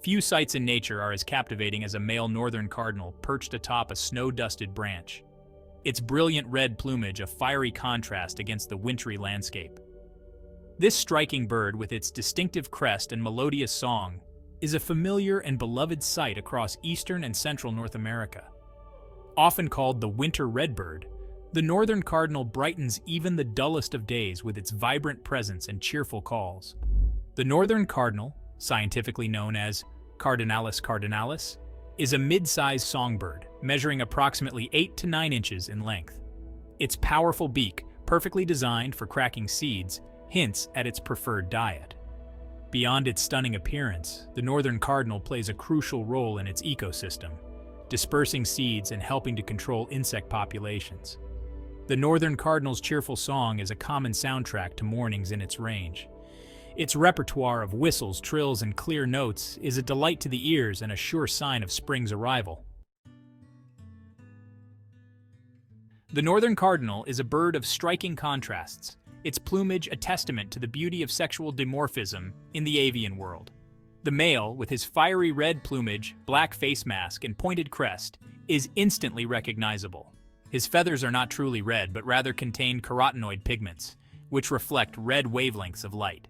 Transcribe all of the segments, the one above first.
Few sights in nature are as captivating as a male northern cardinal perched atop a snow-dusted branch. Its brilliant red plumage a fiery contrast against the wintry landscape. This striking bird, with its distinctive crest and melodious song, is a familiar and beloved sight across eastern and central North America. Often called the winter redbird, the northern cardinal brightens even the dullest of days with its vibrant presence and cheerful calls. The northern cardinal, scientifically known as Cardinalis cardinalis, is a mid-sized songbird, measuring approximately 8 to 9 inches in length. Its powerful beak, perfectly designed for cracking seeds, hints at its preferred diet. Beyond its stunning appearance, the northern cardinal plays a crucial role in its ecosystem, dispersing seeds and helping to control insect populations. The northern cardinal's cheerful song is a common soundtrack to mornings in its range. Its repertoire of whistles, trills, and clear notes is a delight to the ears and a sure sign of spring's arrival. The northern cardinal is a bird of striking contrasts, its plumage a testament to the beauty of sexual dimorphism in the avian world. The male, with his fiery red plumage, black face mask, and pointed crest, is instantly recognizable. His feathers are not truly red, but rather contain carotenoid pigments, which reflect red wavelengths of light.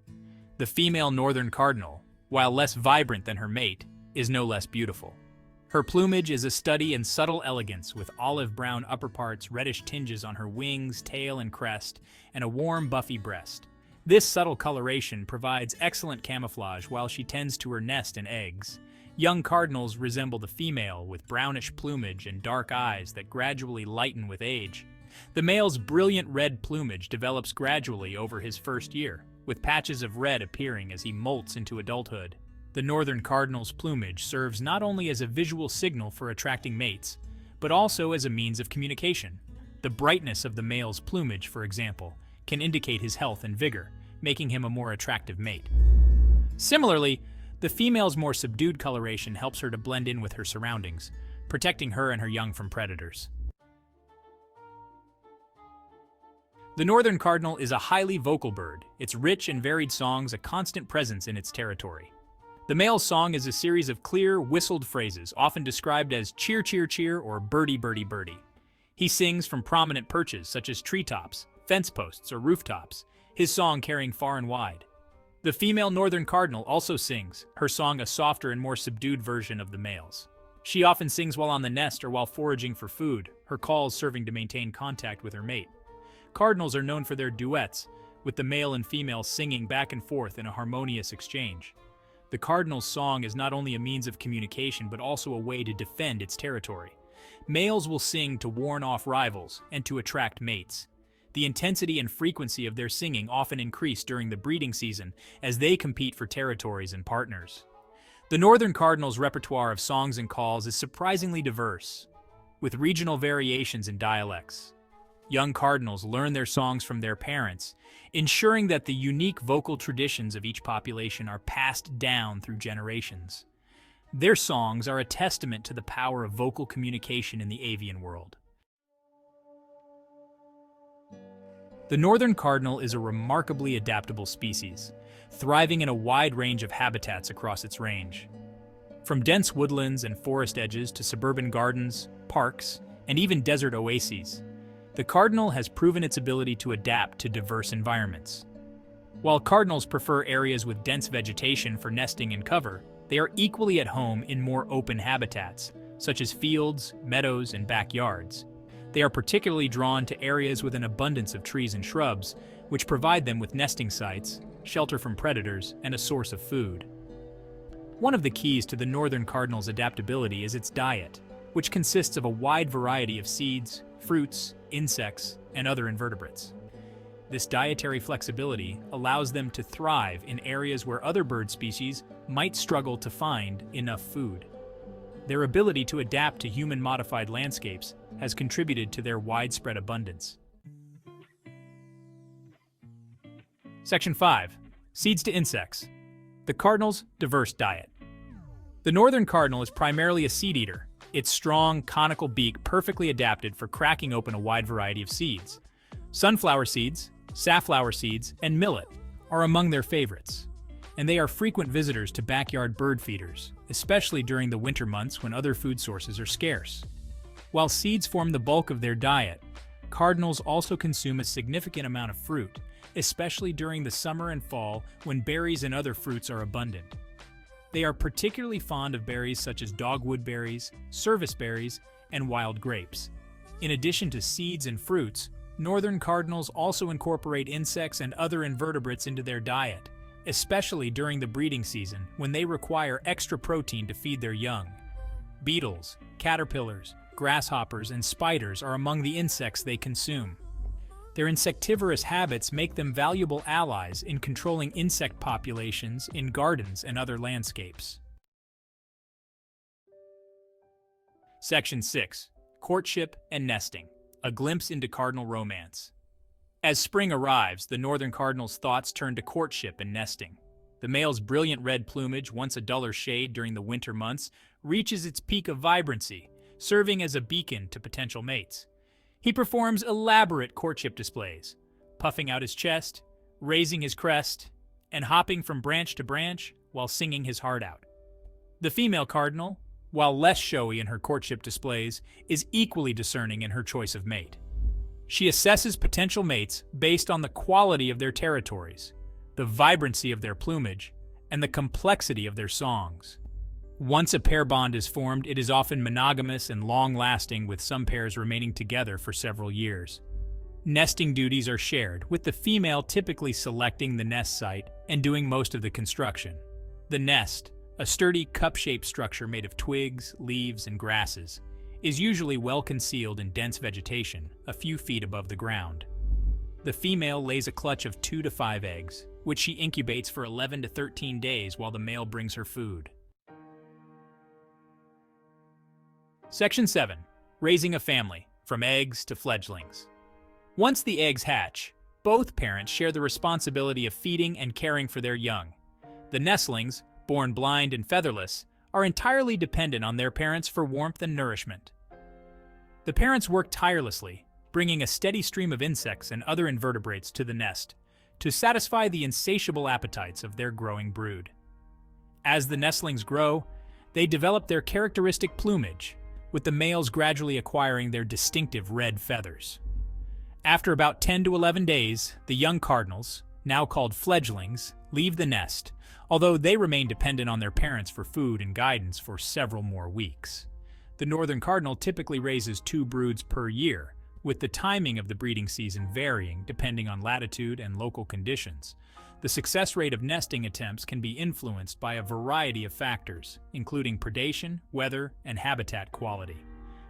The female northern cardinal, while less vibrant than her mate, is no less beautiful. Her plumage is a study in subtle elegance, with olive-brown upperparts, reddish tinges on her wings, tail, and crest, and a warm, buffy breast. This subtle coloration provides excellent camouflage while she tends to her nest and eggs. Young cardinals resemble the female, with brownish plumage and dark eyes that gradually lighten with age. The male's brilliant red plumage develops gradually over his first year, with patches of red appearing as he molts into adulthood. The northern cardinal's plumage serves not only as a visual signal for attracting mates, but also as a means of communication. The brightness of the male's plumage, for example, can indicate his health and vigor, making him a more attractive mate. Similarly, the female's more subdued coloration helps her to blend in with her surroundings, protecting her and her young from predators. The northern cardinal is a highly vocal bird, its rich and varied songs a constant presence in its territory. The male's song is a series of clear, whistled phrases, often described as cheer, cheer, cheer, or birdie, birdie, birdie. He sings from prominent perches such as treetops, fence posts, or rooftops, his song carrying far and wide. The female northern cardinal also sings, her song a softer and more subdued version of the male's. She often sings while on the nest or while foraging for food, her calls serving to maintain contact with her mate. Cardinals are known for their duets, with the male and female singing back and forth in a harmonious exchange. The cardinal's song is not only a means of communication but also a way to defend its territory. Males will sing to warn off rivals and to attract mates. The intensity and frequency of their singing often increase during the breeding season as they compete for territories and partners. The northern cardinal's repertoire of songs and calls is surprisingly diverse, with regional variations in dialects. Young cardinals learn their songs from their parents, ensuring that the unique vocal traditions of each population are passed down through generations. Their songs are a testament to the power of vocal communication in the avian world. The northern cardinal is a remarkably adaptable species, thriving in a wide range of habitats across its range. From dense woodlands and forest edges to suburban gardens, parks, and even desert oases, the cardinal has proven its ability to adapt to diverse environments. While cardinals prefer areas with dense vegetation for nesting and cover, they are equally at home in more open habitats, such as fields, meadows, and backyards. They are particularly drawn to areas with an abundance of trees and shrubs, which provide them with nesting sites, shelter from predators, and a source of food. One of the keys to the northern cardinal's adaptability is its diet, which consists of a wide variety of seeds, fruits, insects, and other invertebrates. This dietary flexibility allows them to thrive in areas where other bird species might struggle to find enough food. Their ability to adapt to human-modified landscapes has contributed to their widespread abundance. Section 5. Seeds to insects. The cardinal's diverse diet. The northern cardinal is primarily a seed eater, its strong, conical beak perfectly adapted for cracking open a wide variety of seeds. Sunflower seeds, safflower seeds, and millet are among their favorites. and they are frequent visitors to backyard bird feeders, especially during the winter months when other food sources are scarce. While seeds form the bulk of their diet, cardinals also consume a significant amount of fruit, especially during the summer and fall when berries and other fruits are abundant. They are particularly fond of berries such as dogwood berries, service berries, and wild grapes. In addition to seeds and fruits, northern cardinals also incorporate insects and other invertebrates into their diet, especially during the breeding season when they require extra protein to feed their young. Beetles, caterpillars, grasshoppers, and spiders are among the insects they consume. Their insectivorous habits make them valuable allies in controlling insect populations in gardens and other landscapes. Section 6. Courtship and Nesting. A glimpse into cardinal romance. As spring arrives, the northern cardinal's thoughts turn to courtship and nesting. The male's brilliant red plumage, once a duller shade during the winter months, reaches its peak of vibrancy, serving as a beacon to potential mates. He performs elaborate courtship displays, puffing out his chest, raising his crest, and hopping from branch to branch while singing his heart out. The female cardinal, while less showy in her courtship displays, is equally discerning in her choice of mate. She assesses potential mates based on the quality of their territories, the vibrancy of their plumage, and the complexity of their songs. Once a pair bond is formed, it is often monogamous and long-lasting, with some pairs remaining together for several years. Nesting duties are shared, with the female typically selecting the nest site and doing most of the construction. The nest, a sturdy cup-shaped structure made of twigs, leaves, and grasses, is usually well concealed in dense vegetation, a few feet above the ground. The female lays a clutch of 2 to 5 eggs, which she incubates for 11 to 13 days while the male brings her food. Section 7. Raising a family, from eggs to fledglings. Once the eggs hatch, both parents share the responsibility of feeding and caring for their young. The nestlings, born blind and featherless, are entirely dependent on their parents for warmth and nourishment. The parents work tirelessly, bringing a steady stream of insects and other invertebrates to the nest to satisfy the insatiable appetites of their growing brood. As the nestlings grow, they develop their characteristic plumage, with the males gradually acquiring their distinctive red feathers. After about 10 to 11 days, the young cardinals, now called fledglings, leave the nest, although they remain dependent on their parents for food and guidance for several more weeks. The northern cardinal typically raises 2 broods per year, with the timing of the breeding season varying depending on latitude and local conditions. The success rate of nesting attempts can be influenced by a variety of factors, including predation, weather, and habitat quality.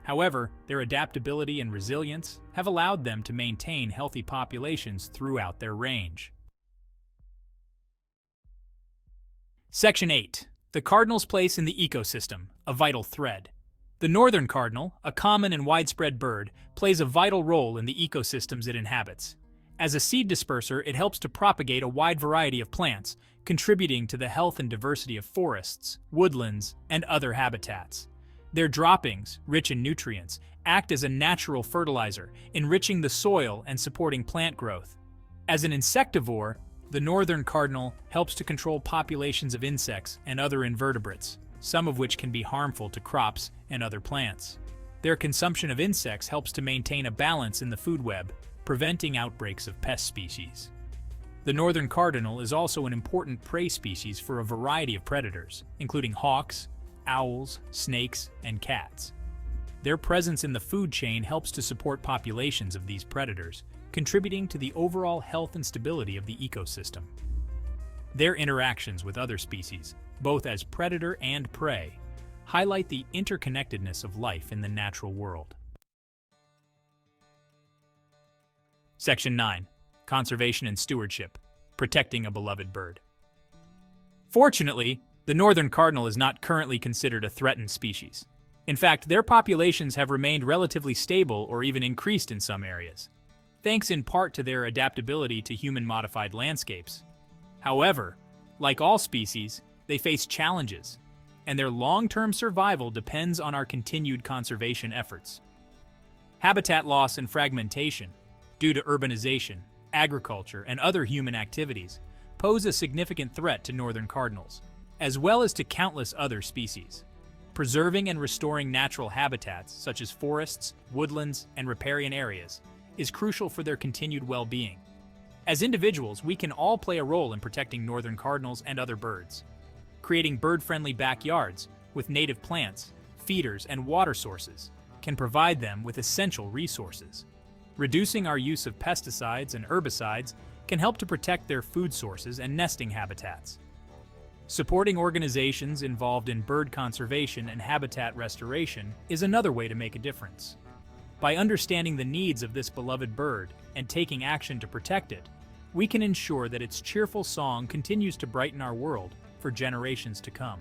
However, their adaptability and resilience have allowed them to maintain healthy populations throughout their range. Section 8. The cardinal's place in the ecosystem, a vital thread. The northern cardinal, a common and widespread bird, plays a vital role in the ecosystems it inhabits. As a seed disperser, it helps to propagate a wide variety of plants, contributing to the health and diversity of forests, woodlands, and other habitats. Their droppings, rich in nutrients, act as a natural fertilizer, enriching the soil and supporting plant growth. As an insectivore, the northern cardinal helps to control populations of insects and other invertebrates, some of which can be harmful to crops and other plants. Their consumption of insects helps to maintain a balance in the food web, preventing outbreaks of pest species. The northern cardinal is also an important prey species for a variety of predators, including hawks, owls, snakes, and cats. Their presence in the food chain helps to support populations of these predators, contributing to the overall health and stability of the ecosystem. Their interactions with other species, both as predator and prey, highlight the interconnectedness of life in the natural world. Section 9. Conservation and Stewardship, Protecting a Beloved Bird. Fortunately, the northern cardinal is not currently considered a threatened species. In fact, their populations have remained relatively stable or even increased in some areas, thanks in part to their adaptability to human-modified landscapes. However, like all species, they face challenges, and their long-term survival depends on our continued conservation efforts. Habitat loss and fragmentation. Due to urbanization, agriculture, and other human activities, pose a significant threat to northern cardinals, as well as to countless other species. Preserving and restoring natural habitats, such as forests, woodlands, and riparian areas, is crucial for their continued well-being. As individuals, we can all play a role in protecting northern cardinals and other birds. Creating bird-friendly backyards with native plants, feeders, and water sources can provide them with essential resources. Reducing our use of pesticides and herbicides can help to protect their food sources and nesting habitats. Supporting organizations involved in bird conservation and habitat restoration is another way to make a difference. By understanding the needs of this beloved bird and taking action to protect it, we can ensure that its cheerful song continues to brighten our world for generations to come.